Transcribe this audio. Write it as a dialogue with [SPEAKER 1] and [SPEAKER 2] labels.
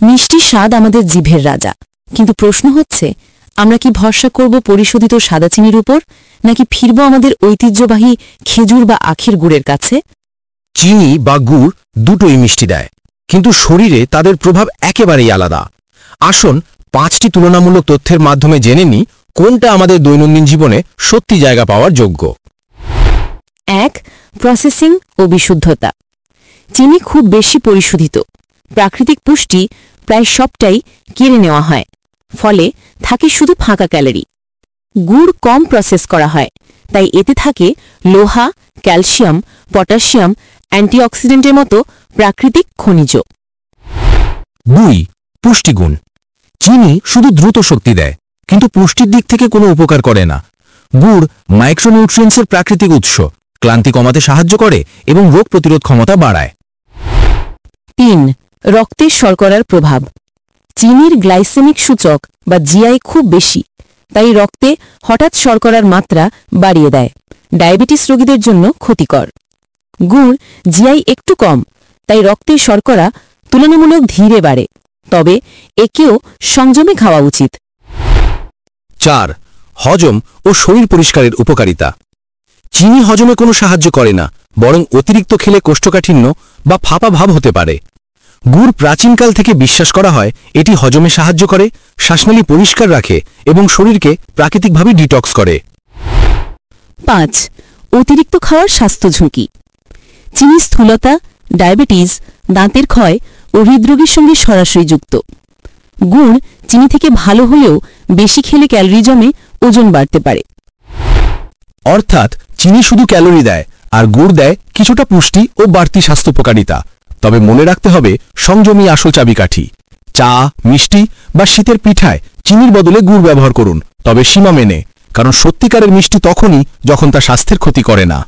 [SPEAKER 1] মিষ্টির স্বাদ আমাদের জিভের রাজা, কিন্তু প্রশ্ন হচ্ছে আমরা কি ভরসা করব পরিশোধিত সাদা চিনির উপর, নাকি ফিরব আমাদের ঐতিহ্যবাহী খেজুর বা আখের গুড়ের কাছে?
[SPEAKER 2] চিনি বা গুড় দুটোই মিষ্টি দেয়, কিন্তু শরীরে তাদের প্রভাব একেবারেই আলাদা। আসুন 5টি তুলনামূলক তথ্যের মাধ্যমে জেনে নিই কোনটা আমাদের দৈনন্দিন জীবনে সত্যি জায়গা পাওয়ার যোগ্য।
[SPEAKER 1] 1. প্রসেসিং ও বিশুদ্ধতা। চিনি খুব বেশি পরিশোধিত, প্রাকৃতিক পুষ্টি প্রায় সবটাই কেড়ে নেওয়া হয়, ফলে থাকে শুধু ফাঁকা ক্যালোরি। গুড় কম প্রসেস করা হয়, তাই এতে থাকে লোহা, ক্যালসিয়াম, পটাশিয়াম, অ্যান্টিঅক্সিডেন্টের মতো প্রাকৃতিক খনিজ।
[SPEAKER 2] 2. পুষ্টিগুণ। চিনি শুধু দ্রুত শক্তি দেয়, কিন্তু পুষ্টির দিক থেকে কোনো উপকার করে না। গুড় মাইক্রোনিউট্রিয়েন্টসের প্রাকৃতিক উৎস, ক্লান্তি কমাতে সাহায্য করে এবং রোগ প্রতিরোধ ক্ষমতা বাড়ায়।
[SPEAKER 1] 3. রক্তের শর্করার প্রভাব। চিনির গ্লাইসেমিক সূচক বা জিআই খুব বেশি, তাই রক্তে হঠাৎ শর্করার মাত্রা বাড়িয়ে দেয়, ডায়াবেটিস রোগীদের জন্য ক্ষতিকর। গুড় জিআই একটু কম, তাই রক্তের শর্করা তুলনামূলক ধীরে বাড়ে, তবে একেও সংযমে খাওয়া উচিত।
[SPEAKER 2] 4. হজম ও শরীর পরিষ্কারের উপকারিতা। চিনি হজমে কোনো সাহায্য করে না, বরং অতিরিক্ত খেলে কোষ্ঠকাঠিন্য বা ফাঁপা ভাব হতে পারে। গুড় প্রাচীনকাল থেকে বিশ্বাস করা হয় এটি হজমে সাহায্য করে, শ্বাসনালী পরিষ্কার রাখে এবং শরীরকে প্রাকৃতিকভাবে ডিটক্স করে।
[SPEAKER 1] 5. অতিরিক্ত খাওয়ার স্বাস্থ্য ঝুঁকি। চিনি স্থূলতা, ডায়াবেটিস, দাঁতের ক্ষয় ও হৃদরোগের সঙ্গে সরাসরি যুক্ত। গুড় চিনি থেকে ভালো হলেও বেশি খেলে ক্যালোরি জমে ওজন বাড়তে পারে।
[SPEAKER 2] অর্থাৎ চিনি শুধু ক্যালোরি দেয়, আর গুড় দেয় কিছুটা পুষ্টি ও বাড়তি স্বাস্থ্যোপকারিতা। তবে মনে রাখতে হবে সংযমী আসল চাবিকাঠি। চা, মিষ্টি বা শীতের পিঠায় চিনির বদলে গুড় ব্যবহার করুন, তবে সীমা মেনে, কারণ সত্যিকারের মিষ্টি তখনই যখন তা স্বাস্থ্যের ক্ষতি করে না।